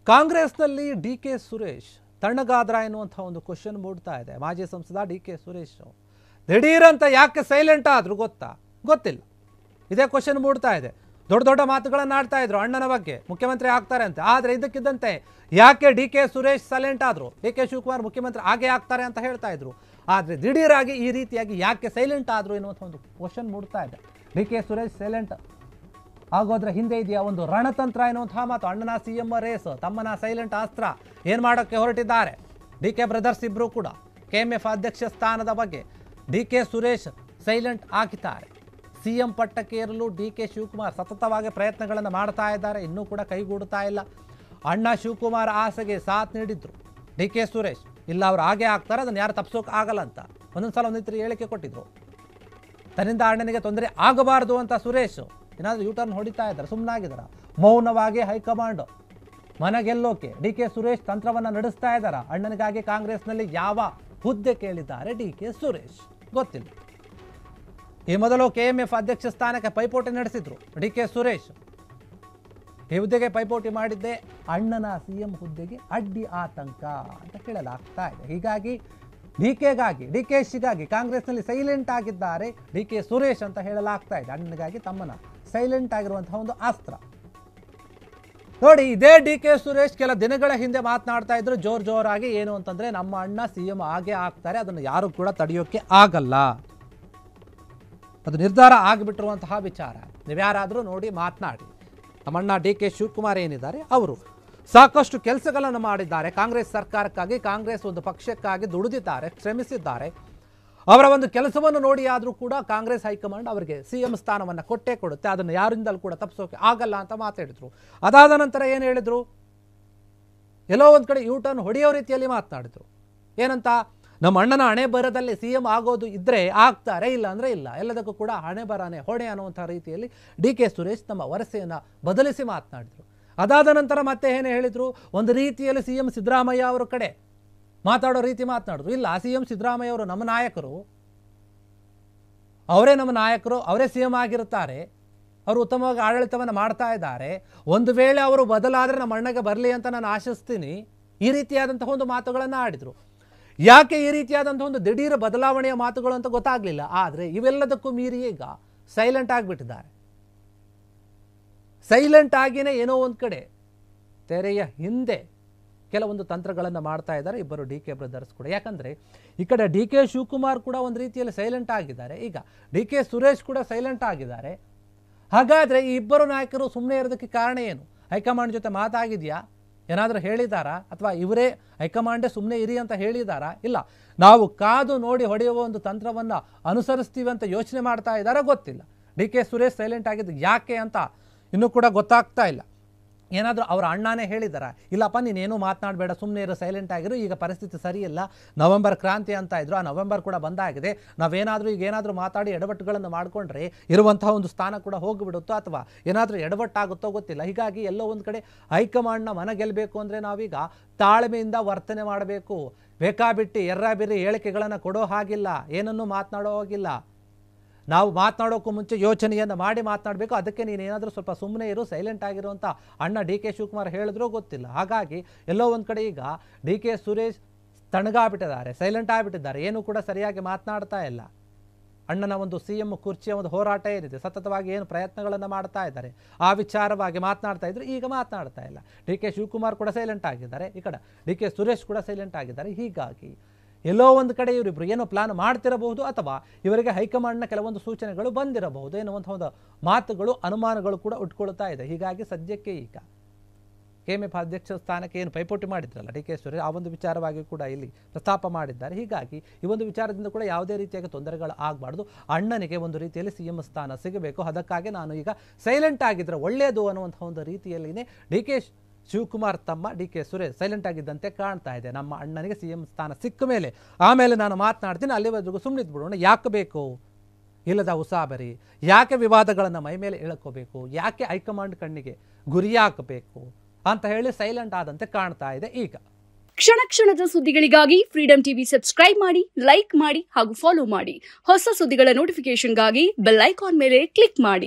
ಕಾಂಗ್ರೆಸ್ನಲ್ಲಿ ಡಿ.ಕೆ. ಸುರೇಶ್ ತಣ್ಣಗಾದ್ರ ಎನ್ನುವಂಥ ಒಂದು ಕ್ವಶನ್ ಮೂಡ್ತಾ ಇದೆ. ಮಾಜಿ ಸಂಸದ ಡಿ.ಕೆ. ಸುರೇಶ್ ದಿಢೀರಂತ ಯಾಕೆ ಸೈಲೆಂಟ್ ಆದ್ರು ಗೊತ್ತಿಲ್ಲ. ಇದೇ ಕ್ವಶನ್ ಮೂಡ್ತಾ ಇದೆ. ದೊಡ್ಡ ಮಾತುಗಳನ್ನು ಆಡ್ತಾ ಇದ್ರು ಅಣ್ಣನ ಬಗ್ಗೆ, ಮುಖ್ಯಮಂತ್ರಿ ಆಗ್ತಾರೆ ಅಂತ. ಆದರೆ ಇದಕ್ಕಿದ್ದಂತೆ ಯಾಕೆ ಡಿ.ಕೆ. ಸುರೇಶ್ ಸೈಲೆಂಟ್ ಆದ್ರು? ಡಿ.ಕೆ. ಶಿವಕುಮಾರ್ ಮುಖ್ಯಮಂತ್ರಿ ಆಗೇ ಆಗ್ತಾರೆ ಅಂತ ಹೇಳ್ತಾ ಇದ್ರು. ಆದರೆ ದಿಢೀರಾಗಿ ಈ ರೀತಿಯಾಗಿ ಯಾಕೆ ಸೈಲೆಂಟ್ ಆದ್ರು ಎನ್ನುವಂಥ ಒಂದು ಕ್ವಶನ್ ಮೂಡ್ತಾ ಇದೆ. ಡಿ.ಕೆ. ಸುರೇಶ್ ಸೈಲೆಂಟ್ ಆಗೋದ್ರ ಹಿಂದೆ ಇದೆಯಾ ಒಂದು ರಣತಂತ್ರ ಎನ್ನುವಂತಹ ಮಾತು. ಅಣ್ಣನ ಸಿಎಂ ರೇಸ್, ತಮ್ಮನ ಸೈಲೆಂಟ್ ಅಸ್ತ್ರ ಏನು ಮಾಡೋಕ್ಕೆ ಹೊರಟಿದ್ದಾರೆ ಡಿ.ಕೆ. ಬ್ರದರ್ಸ್ ಇಬ್ಬರು ಕೂಡ. KMF ಅಧ್ಯಕ್ಷ ಸ್ಥಾನದ ಬಗ್ಗೆ ಡಿ.ಕೆ. ಸುರೇಶ್ ಸೈಲೆಂಟ್ ಆಗಿದ್ದಾರೆ. ಸಿಎಂ ಪಟ್ಟಕ್ಕೆ ಏರಲು ಡಿ.ಕೆ. ಶಿವಕುಮಾರ್ ಸತತವಾಗಿ ಪ್ರಯತ್ನಗಳನ್ನು ಮಾಡ್ತಾ ಇದ್ದಾರೆ, ಇನ್ನೂ ಕೂಡ ಕೈಗೂಡುತ್ತಾ ಇಲ್ಲ. ಅಣ್ಣ ಶಿವಕುಮಾರ್ ಆಸೆಗೆ ಸಾಥ್ ನೀಡಿದ್ರು ಡಿ.ಕೆ. ಸುರೇಶ್. ಇಲ್ಲ ಅವ್ರು ಹಾಗೆ ಆಗ್ತಾರೆ, ಅದನ್ನು ಯಾರು ತಪ್ಪಿಸೋಕೆ ಆಗಲ್ಲ ಅಂತ ಒಂದೊಂದು ರೀತಿ ಹೇಳಿಕೆ ಕೊಟ್ಟಿದ್ರು. ತನ್ನಿಂದ ಅಣ್ಣನಿಗೆ ತೊಂದರೆ ಆಗಬಾರ್ದು ಅಂತ ಸುರೇಶ್ ಏನಾದರೂ ಯೂಟರ್ನ್ ಹೊಡಿತಾ ಇದ್ದಾರೆ, ಸುಮ್ಮನಾಗಿದ್ದಾರೆ. ಮೌನವಾಗಿ ಹೈಕಮಾಂಡ್ ಮನಗೆಲ್ಲೋಕೆ ಡಿ.ಕೆ. ಸುರೇಶ್ ತಂತ್ರವನ್ನು ನಡೆಸ್ತಾ ಇದ್ದಾರೆ. ಅಣ್ಣನಿಗಾಗಿ ಕಾಂಗ್ರೆಸ್ನಲ್ಲಿ ಯಾವ ಹುದ್ದೆ ಕೇಳಿದ್ದಾರೆ ಡಿ.ಕೆ. ಸುರೇಶ್ ಗೊತ್ತಿಲ್ಲ. ಈ ಮೊದಲು KMF ಅಧ್ಯಕ್ಷ ಸ್ಥಾನಕ್ಕೆ ಪೈಪೋಟಿ ನಡೆಸಿದ್ರು ಡಿ.ಕೆ. ಸುರೇಶ್. ಈ ಹುದ್ದೆಗೆ ಪೈಪೋಟಿ ಮಾಡಿದ್ದೆ ಅಣ್ಣನ ಸಿಎಂ ಹುದ್ದೆಗೆ ಅಡ್ಡಿ ಆತಂಕ ಅಂತ ಹೇಳಲಾಗ್ತಾ ಇದೆ. ಹೀಗಾಗಿ ಡಿ.ಕೆ.ಶಿಗಾಗಿ ಕಾಂಗ್ರೆಸ್ನಲ್ಲಿ ಸೈಲೆಂಟ್ ಆಗಿದ್ದಾರೆ ಡಿ.ಕೆ. ಸುರೇಶ್ ಅಂತ ಹೇಳಲಾಗ್ತಾ ಇದೆ. ಅಣ್ಣನಿಗಾಗಿ ತಮ್ಮನ ಸೈಲೆಂಟ್ ಆಗಿರುವಂತಹ ಒಂದು ಅಸ್ತ್ರ ನೋಡಿ. ಇದೇ ಡಿ.ಕೆ. ಸುರೇಶ್ ಕೆಲ ದಿನಗಳ ಹಿಂದೆ ಮಾತನಾಡ್ತಾ ಇದ್ರು ಜೋರಾಗಿ. ಏನು ಅಂತಂದ್ರೆ, ನಮ್ಮ ಅಣ್ಣ ಸಿಎಂ ಆಗೇ ಆಗ್ತಾರೆ, ಅದನ್ನು ಯಾರು ಕೂಡ ತಡೆಯೋಕೆ ಆಗಲ್ಲ, ಅದು ನಿರ್ಧಾರ ಆಗಿಬಿಟ್ಟಿರುವಂತಹ ವಿಚಾರ. ನೀವ್ಯಾರಾದರೂ ನೋಡಿ ಮಾತನಾಡಿ. ನಮ್ಮಣ್ಣ ಡಿ.ಕೆ. ಶಿವಕುಮಾರ್ ಏನಿದ್ದಾರೆ ಅವರು ಸಾಕಷ್ಟು ಕೆಲಸಗಳನ್ನು ಮಾಡಿದ್ದಾರೆ. ಕಾಂಗ್ರೆಸ್ ಸರ್ಕಾರಕ್ಕಾಗಿ, ಕಾಂಗ್ರೆಸ್ ಒಂದು ಪಕ್ಷಕ್ಕಾಗಿ ದುಡಿದಿದ್ದಾರೆ, ಶ್ರಮಿಸಿದ್ದಾರೆ. ಅವರ ಒಂದು ಕೆಲಸವನ್ನು ನೋಡಿ ಆದರೂ ಕೂಡ ಕಾಂಗ್ರೆಸ್ ಹೈಕಮಾಂಡ್ ಅವರಿಗೆ ಸಿಎಂ ಸ್ಥಾನವನ್ನು ಕೊಟ್ಟೇ ಕೊಡುತ್ತೆ, ಅದನ್ನು ಯಾರಿಂದಲೂ ಕೂಡ ತಪ್ಪಿಸೋಕೆ ಆಗಲ್ಲ ಅಂತ ಮಾತಾಡಿದ್ರು. ಅದಾದ ನಂತರ ಏನು ಹೇಳಿದ್ರು, ಎಲ್ಲೋ ಒಂದು ಕಡೆ ಯೂಟರ್ನ್ ಹೊಡೆಯೋ ರೀತಿಯಲ್ಲಿ ಮಾತನಾಡಿದ್ರು. ಏನಂತ, ನಮ್ಮ ಅಣ್ಣನ ಹಣೆ ಬರದಲ್ಲಿ ಸಿಎಂ ಆಗೋದು ಇದ್ರೆ ಆಗ್ತಾರೆ, ಇಲ್ಲ ಅಂದ್ರೆ ಇಲ್ಲ, ಎಲ್ಲದಕ್ಕೂ ಕೂಡ ಹಣೆ ಬರನೆ ಹೊಣೆ ಅನ್ನುವಂಥ ರೀತಿಯಲ್ಲಿ ಡಿ.ಕೆ. ಸುರೇಶ್ ತಮ್ಮ ವರಸೆಯನ್ನು ಬದಲಿಸಿ ಮಾತನಾಡಿದ್ರು. ಅದಾದ ನಂತರ ಮತ್ತೆ ಏನು ಹೇಳಿದ್ರು, ಒಂದು ರೀತಿಯಲ್ಲಿ ಸಿಎಂ ಸಿದ್ದರಾಮಯ್ಯ ಅವರ ಕಡೆ ಮಾತಾಡೋ ರೀತಿ ಮಾತನಾಡಿದ್ರು. ಇಲ್ಲ, ಸಿಎಂ ಸಿದ್ದರಾಮಯ್ಯ ಅವರು ನಮ್ಮ ನಾಯಕರು, ಅವರೇ ನಮ್ಮ ನಾಯಕರು, ಅವರೇ ಸಿಎಂ ಆಗಿರುತ್ತಾರೆ, ಅವರು ಉತ್ತಮವಾಗಿ ಆಡಳಿತವನ್ನು ಮಾಡ್ತಾ ಇದ್ದಾರೆ. ಒಂದು ವೇಳೆ ಅವರು ಬದಲಾದರೆ ನಮ್ಮ ಅಣ್ಣಗೆ ಬರಲಿ ಅಂತ ನಾನು ಆಶಿಸ್ತೀನಿ. ಈ ರೀತಿಯಾದಂತಹ ಒಂದು ಮಾತುಗಳನ್ನು ಆಡಿದ್ರು. ಯಾಕೆ ಈ ರೀತಿಯಾದಂತಹ ಒಂದು ದಿಢೀರ್ ಬದಲಾವಣೆಯ ಮಾತುಗಳು ಅಂತ ಗೊತ್ತಾಗ್ಲಿಲ್ಲ. ಆದರೆ ಇವೆಲ್ಲದಕ್ಕೂ ಮೀರಿ ಈಗ ಸೈಲೆಂಟ್ ಆಗಿಬಿಟ್ಟಿದ್ದಾರೆ. ಸೈಲೆಂಟ್ ಆಗಿನೇ ಏನೋ ಒಂದು ಕಡೆ ತೆರೆಯ ಹಿಂದೆ ಕೆಲವೊಂದು ತಂತ್ರಗಳನ್ನು ಮಾಡ್ತಾ ಇದ್ದಾರೆ ಇಬ್ಬರು ಡಿ.ಕೆ. ಬ್ರದರ್ಸ್ ಕೂಡ. ಯಾಕಂದ್ರೆ ಈ ಕಡೆ ಡಿ.ಕೆ. ಶಿವಕುಮಾರ್ ಕೂಡ ಒಂದು ರೀತಿಯಲ್ಲಿ ಸೈಲೆಂಟ್ ಆಗಿದ್ದಾರೆ, ಈಗ ಡಿ.ಕೆ. ಸುರೇಶ್ ಕೂಡ ಸೈಲೆಂಟ್ ಆಗಿದ್ದಾರೆ. ಹಾಗಾದ್ರೆ ಈ ಇಬ್ಬರು ನಾಯಕರು ಸುಮ್ಮನೆ ಇರೋದಕ್ಕೆ ಕಾರಣ ಏನು? ಹೈಕಮಾಂಡ್ ಜೊತೆ ಮಾತಾಗಿದೆಯಾ? ಏನಾದರೂ ಹೇಳಿದಾರಾ? ಅಥವಾ ಇವರೇ ಹೈಕಮಾಂಡೇ ಸುಮ್ಮನೆ ಇರಿ ಅಂತ ಹೇಳಿದಾರಾ? ಇಲ್ಲ, ನಾವು ಕಾದು ನೋಡಿ ಹೊಡೆಯುವ ಒಂದು ತಂತ್ರವನ್ನು ಅನುಸರಿಸ್ತೀವಿ ಅಂತ ಯೋಚನೆ ಮಾಡ್ತಾ ಇದ್ದಾರಾ? ಗೊತ್ತಿಲ್ಲ. ಡಿ.ಕೆ. ಸುರೇಶ್ ಸೈಲೆಂಟ್ ಆಗಿದ್ದು ಯಾಕೆ ಅಂತ ಇನ್ನೂ ಕೂಡ ಗೊತ್ತಾಗ್ತಾ ಇಲ್ಲ. ಏನಾದರೂ ಅವರ ಅಣ್ಣನೇ ಹೇಳಿದಾರ, ಇಲ್ಲಪ್ಪ ನೀನೇನು ಮಾತನಾಡಬೇಡ, ಸುಮ್ಮನೆ ಇರೋ, ಸೈಲೆಂಟ್ ಆಗಿರು, ಈಗ ಪರಿಸ್ಥಿತಿ ಸರಿಯಿಲ್ಲ, ನವೆಂಬರ್ ಕ್ರಾಂತಿ ಅಂತ ಇದ್ರು, ಆ ನವೆಂಬರ್ ಕೂಡ ಬಂದಾಗಿದೆ, ನಾವೇನಾದರೂ ಈಗ ಏನಾದರೂ ಮಾತಾಡಿ ಎಡವಟ್ಟುಗಳನ್ನು ಮಾಡಿಕೊಂಡ್ರೆ ಇರುವಂತಹ ಒಂದು ಸ್ಥಾನ ಕೂಡ ಹೋಗಿಬಿಡುತ್ತೋ ಅಥವಾ ಏನಾದರೂ ಎಡವಟ್ಟಾಗುತ್ತೋ ಗೊತ್ತಿಲ್ಲ. ಹೀಗಾಗಿ ಎಲ್ಲೋ ಒಂದು ಕಡೆ ಹೈಕಮಾಂಡ್ನ ಮನ ಗೆಲ್ಲಬೇಕು ಅಂದರೆ ನಾವೀಗ ತಾಳ್ಮೆಯಿಂದ ವರ್ತನೆ ಮಾಡಬೇಕು. ಬೇಕಾಬಿಟ್ಟು ಎರ್ರಾಬಿರಿ ಹೇಳಿಕೆಗಳನ್ನು ಕೊಡೋ ಹಾಗಿಲ್ಲ, ಏನನ್ನೂ ಮಾತನಾಡೋ ಹೋಗಿಲ್ಲ. ನಾವು ಮಾತನಾಡೋಕ್ಕೂ ಮುಂಚೆ ಯೋಚನೆಯನ್ನು ಮಾಡಿ ಮಾತನಾಡಬೇಕು. ಅದಕ್ಕೆ ನೀನೇನಾದರೂ ಸ್ವಲ್ಪ ಸುಮ್ಮನೆ ಇರು, ಸೈಲೆಂಟ್ ಆಗಿರುವಂಥ ಅಣ್ಣ ಡಿ.ಕೆ. ಶಿವಕುಮಾರ್ ಹೇಳಿದ್ರೂ ಗೊತ್ತಿಲ್ಲ. ಹಾಗಾಗಿ ಎಲ್ಲೋ ಒಂದು ಕಡೆ ಈಗ ಡಿ.ಕೆ. ಸುರೇಶ್ ತಣ್ಣಗಾಗ್ಬಿಟ್ಟಿದ್ದಾರೆ, ಸೈಲೆಂಟ್ ಆಗಿಬಿಟ್ಟಿದ್ದಾರೆ, ಏನೂ ಕೂಡ ಸರಿಯಾಗಿ ಮಾತನಾಡ್ತಾ ಇಲ್ಲ. ಅಣ್ಣನ ಒಂದು ಸಿಎಂ ಕುರ್ಚಿಯ ಒಂದು ಹೋರಾಟ ಏನಿದೆ, ಸತತವಾಗಿ ಏನು ಪ್ರಯತ್ನಗಳನ್ನು ಮಾಡ್ತಾ ಇದ್ದಾರೆ, ಆ ವಿಚಾರವಾಗಿ ಮಾತನಾಡ್ತಾ ಇದ್ರು, ಈಗ ಮಾತನಾಡ್ತಾ ಇಲ್ಲ. ಡಿ.ಕೆ. ಶಿವಕುಮಾರ್ ಕೂಡ ಸೈಲೆಂಟ್ ಆಗಿದ್ದಾರೆ, ಈ ಕಡೆ ಡಿ.ಕೆ. ಸುರೇಶ್ ಕೂಡ ಸೈಲೆಂಟ್ ಆಗಿದ್ದಾರೆ. ಹೀಗಾಗಿ ಎಲ್ಲೋ ಒಂದು ಕಡೆ ಇವರಿಬ್ಬರು ಏನೋ ಪ್ಲಾನ್ ಮಾಡ್ತಿರಬಹುದು, ಅಥವಾ ಇವರಿಗೆ ಹೈಕಮಾಂಡ್ನ ಕೆಲವೊಂದು ಸೂಚನೆಗಳು ಬಂದಿರಬಹುದು ಎನ್ನುವಂಥ ಒಂದು ಮಾತುಗಳು, ಅನುಮಾನಗಳು ಕೂಡ ಉಟ್ಕೊಳ್ತಾ ಇದೆ. ಹೀಗಾಗಿ ಸದ್ಯಕ್ಕೆ ಈಗ KMF ಅಧ್ಯಕ್ಷ ಸ್ಥಾನಕ್ಕೆ ಏನು ಪೈಪೋಟಿ ಮಾಡಿದ್ರಲ್ಲ ಡಿ.ಕೆ. ಸುರೇಶ್, ಆ ಒಂದು ವಿಚಾರವಾಗಿ ಕೂಡ ಇಲ್ಲಿ ಪ್ರಸ್ತಾಪ ಮಾಡಿದ್ದಾರೆ. ಹೀಗಾಗಿ ಈ ಒಂದು ವಿಚಾರದಿಂದ ಕೂಡ ಯಾವುದೇ ರೀತಿಯಾಗಿ ತೊಂದರೆಗಳು ಆಗಬಾರ್ದು, ಅಣ್ಣನಿಗೆ ಒಂದು ರೀತಿಯಲ್ಲಿ ಸಿಎಂ ಸ್ಥಾನ ಸಿಗಬೇಕು, ಅದಕ್ಕಾಗಿ ನಾನು ಈಗ ಸೈಲೆಂಟ್ ಆಗಿದ್ರೆ ಒಳ್ಳೆಯದು ಅನ್ನುವಂಥ ಒಂದು ರೀತಿಯಲ್ಲಿನೇ ಡಿ.ಕೆ. ಶಿವಕುಮಾರ್ ತಮ್ಮ ಡಿ.ಕೆ. ಸುರೇಶ್ ಸೈಲೆಂಟ್ ಆಗಿದ್ದಂತೆ ಕಾಣ್ತಾ ಇದೆ. ನಮ್ಮ ಅಣ್ಣನಿಗೆ ಸಿಎಂ ಸ್ಥಾನ ಸಿಕ್ಕ ಮೇಲೆ ಆಮೇಲೆ ನಾನು ಮಾತನಾಡ್ತೀನಿ, ಅಲ್ಲಿವರೆಗೂ ಸುಮ್ಮನಿದ್ದು ಬಿಡೋಣ, ಯಾಕೆ ಬೇಕು ಇಲ್ಲದ ಉಸಾಬರಿ, ಯಾಕೆ ವಿವಾದಗಳನ್ನು ಮೈ ಮೇಲೆ ಎಳ್ಕೋಬೇಕು, ಯಾಕೆ ಹೈಕಮಾಂಡ್ ಕಣ್ಣಿಗೆ ಗುರಿ ಹಾಕಬೇಕು ಅಂತ ಹೇಳಿ ಸೈಲೆಂಟ್ ಆದಂತೆ ಕಾಣ್ತಾ ಇದೆ. ಈಗ ಕ್ಷಣ ಕ್ಷಣದ ಸುದ್ದಿಗಳಿಗಾಗಿ ಫ್ರೀಡಂ ಟಿವಿ ಸಬ್ಸ್ಕ್ರೈಬ್ ಮಾಡಿ, ಲೈಕ್ ಮಾಡಿ ಹಾಗೂ ಫಾಲೋ ಮಾಡಿ. ಹೊಸ ಸುದ್ದಿಗಳ ನೋಟಿಫಿಕೇಶನ್ಗಾಗಿ ಬೆಲ್ ಐಕಾನ್ ಮೇಲೆ ಕ್ಲಿಕ್ ಮಾಡಿ.